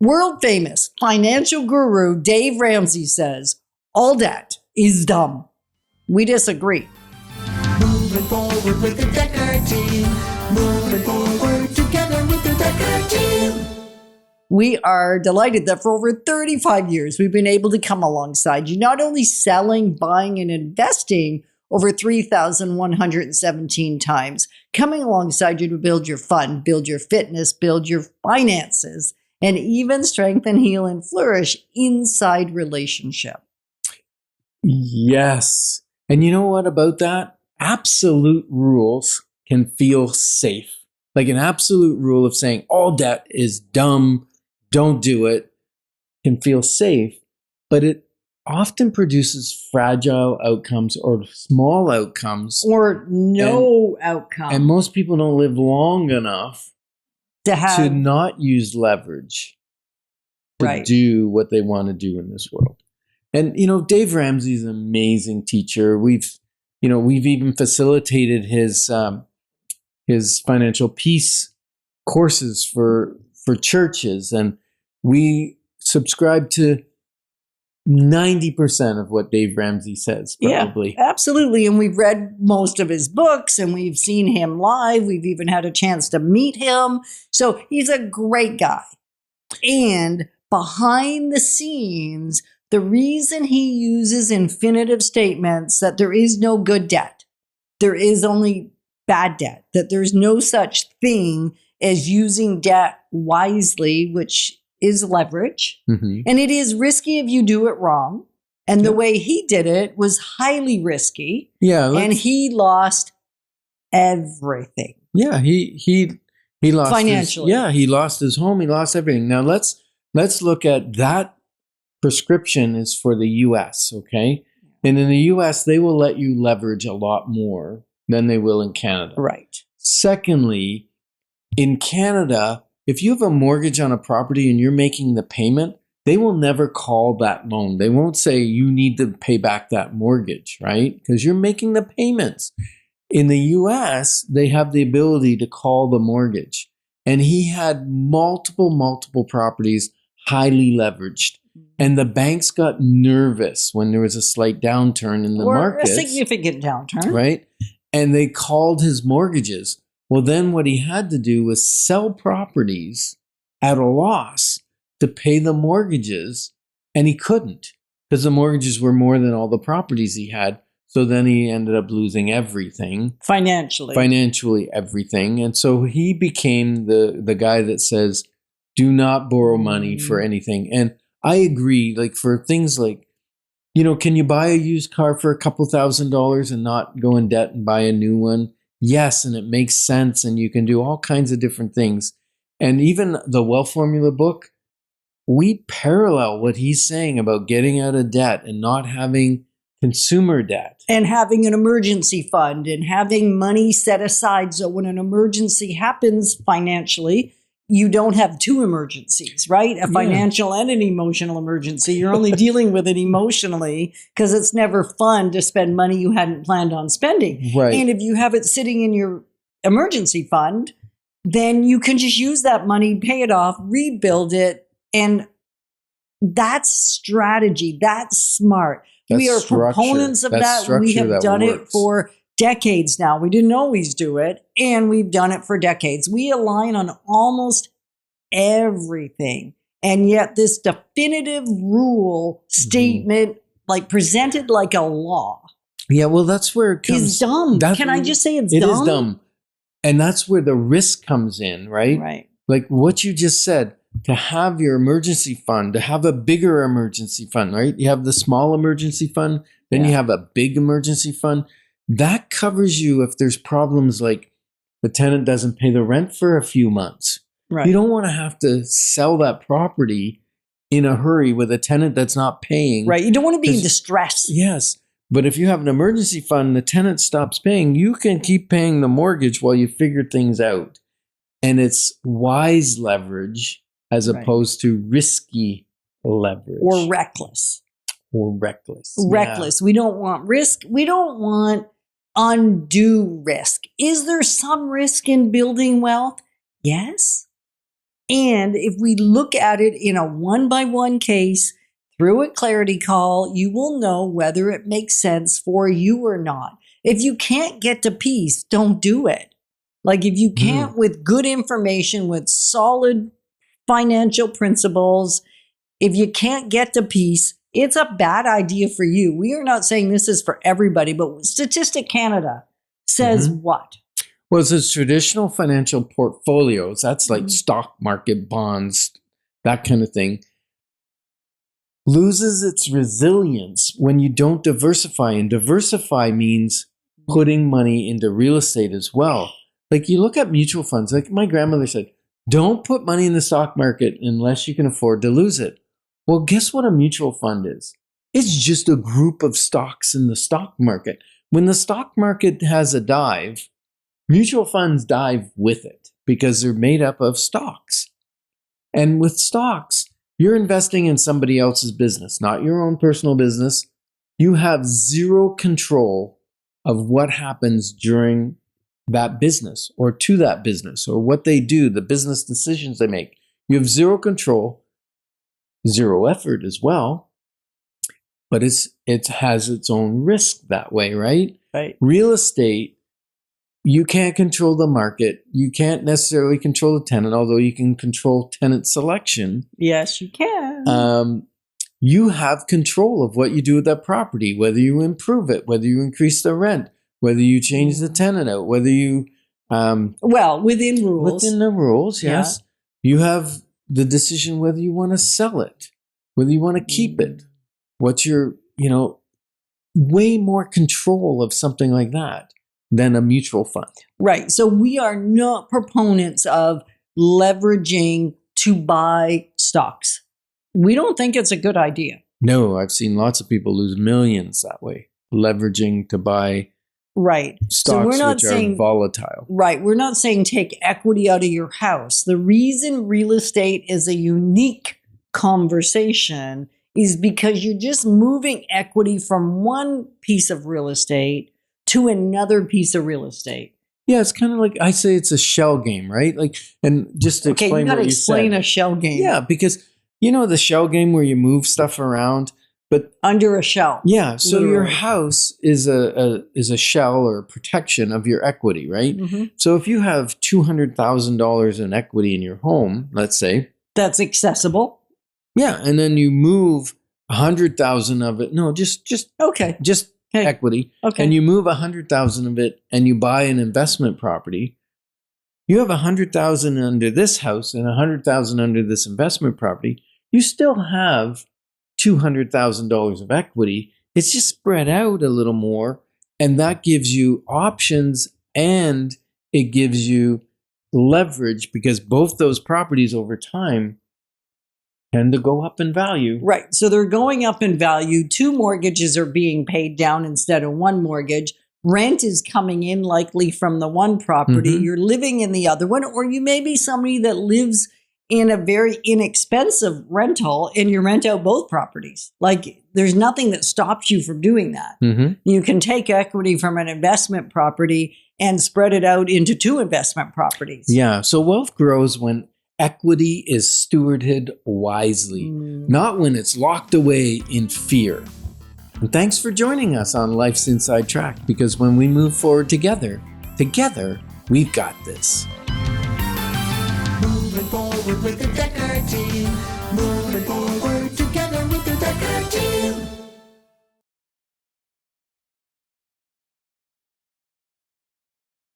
World famous financial guru Dave Ramsey says, all debt is dumb. We disagree. Moving forward with the Dekker team. Moving forward together with the Dekker team. We are delighted that for over 35 years, we've been able to come alongside you, not only selling, buying, and investing over 3,117 times, coming alongside you to build your fun, build your fitness, build your finances, and even strengthen, heal, and flourish inside relationship. Yes. And you know what about that? Absolute rules can feel safe. Like an absolute rule of saying all debt is dumb, don't do it, can feel safe, but it often produces fragile outcomes or small outcomes. Or no outcome. And most people don't live long enough to not use leverage to do what they want to do in this world. And, Dave Ramsey is an amazing teacher. We've even facilitated his financial peace courses for churches. And we subscribe to 90% of what Dave Ramsey says, probably. Yeah, absolutely. And we've read most of his books and we've seen him live. We've even had a chance to meet him. So he's a great guy. And behind the scenes, the reason he uses infinitive statements that there is no good debt, there is only bad debt, that there's no such thing as using debt wisely, which is leverage. Mm-hmm. And it is risky if you do it wrong. And the way he did it was highly risky. Yeah. And he lost everything. Yeah, he lost financially. He lost his home, he lost everything. Now let's look at that. Prescription is for the US, okay? And in the US, they will let you leverage a lot more than they will in Canada. Right. Secondly, in Canada, if you have a mortgage on a property and you're making the payment, they will never call that loan. They won't say you need to pay back that mortgage, right? Because you're making the payments. In the US, they have the ability to call the mortgage. And he had multiple properties highly leveraged. And the banks got nervous when there was a slight downturn in the market. Or a significant downturn. Right? And they called his mortgages. Well, then what he had to do was sell properties at a loss to pay the mortgages. And he couldn't because the mortgages were more than all the properties he had. So then he ended up losing everything. Financially, everything. And so he became the guy that says, do not borrow money for anything. And I agree, like for things like, can you buy a used car for a couple $1,000s and not go in debt and buy a new one? Yes, and it makes sense and you can do all kinds of different things. And even the Wealth Formula book, we parallel what he's saying about getting out of debt and not having consumer debt. And having an emergency fund and having money set aside so when an emergency happens financially, you don't have two emergencies, right? A financial and an emotional emergency. You're only dealing with it emotionally because it's never fun to spend money you hadn't planned on spending. Right. And if you have it sitting in your emergency fund, then you can just use that money, pay it off, rebuild it. And that's strategy. That's smart. We are proponents of that. We have done it for decades now. We didn't always do it, and we've done it for decades. We align on almost everything. And yet this definitive rule statement, like presented like a law. Yeah, well, that's where it comes. Is dumb. Can I just say it's dumb? It is dumb. And that's where the risk comes in, right? Right. Like what you just said, to have your emergency fund, to have a bigger emergency fund, right? You have the small emergency fund, then you have a big emergency fund. That covers you if there's problems like the tenant doesn't pay the rent for a few months. Right. You don't want to have to sell that property in a hurry with a tenant that's not paying. Right. You don't want to be in distress. Yes. But if you have an emergency fund, the tenant stops paying, you can keep paying the mortgage while you figure things out. And it's wise leverage as opposed to risky leverage. Or reckless. Reckless. We don't want risk. We don't want undue risk. Is there some risk in building wealth? Yes. And if we look at it in a one-by-one case through a clarity call, you will know whether it makes sense for you or not. If you can't get to peace, don't do it. Like if you can't, with good information, with solid financial principles, if you can't get to peace, it's a bad idea for you. We are not saying this is for everybody, but Statistic Canada says what? Well, it says traditional financial portfolios, that's like stock market, bonds, that kind of thing, loses its resilience when you don't diversify. And diversify means putting money into real estate as well. Like you look at mutual funds, like my grandmother said, don't put money in the stock market unless you can afford to lose it. Well, guess what a mutual fund is? It's just a group of stocks in the stock market. When the stock market has a dive, mutual funds dive with it because they're made up of stocks. And with stocks, you're investing in somebody else's business, not your own personal business. You have zero control of what happens during that business or to that business or what they do, the business decisions they make. You have zero control, zero effort as well, but it has its own risk that way, right? Right. Real estate, you can't control the market. You can't necessarily control the tenant, although you can control tenant selection. Yes, you can. You have control of what you do with that property, whether you improve it, whether you increase the rent, whether you change the tenant out, whether you... well, within rules. Within the rules, yes. Yeah. You have the decision whether you want to sell it, whether you want to keep it. What's your, way more control of something like that than a mutual fund. Right. So we are not proponents of leveraging to buy stocks. We don't think it's a good idea. No, I've seen lots of people lose millions that way, leveraging to buy stocks which are volatile. Right. We're not saying take equity out of your house. The reason real estate is a unique conversation is because you're just moving equity from one piece of real estate to another piece of real estate. Yeah, it's kind of like, I say it's a shell game, right? Like, and just to explain what you said. Okay, you got to explain a shell game. Yeah, because the shell game where you move stuff around, but under a shell. Yeah, so literally. Your house is a shell or protection of your equity, right? Mm-hmm. So if you have $200,000 in equity in your home, let's say, that's accessible. Yeah, and then you move 100,000 of it. No, just equity. Okay. And you move 100,000 of it and you buy an investment property. You have 100,000 under this house and 100,000 under this investment property. You still have $200,000 of equity. It's just spread out a little more, and that gives you options and it gives you leverage because both those properties over time tend to go up in value. Right. So they're going up in value. 2 mortgages are being paid down instead of 1 mortgage. Rent is coming in likely from the one property. Mm-hmm. You're living in the other one, or you may be somebody that lives in a very inexpensive rental and you rent out both properties. Like there's nothing that stops you from doing that. Mm-hmm. You can take equity from an investment property and spread it out into 2 investment properties. Yeah. So wealth grows when equity is stewarded wisely, not when it's locked away in fear. And thanks for joining us on Life's Inside Track, because when we move forward together, we've got this. Moving forward with the Dekker team.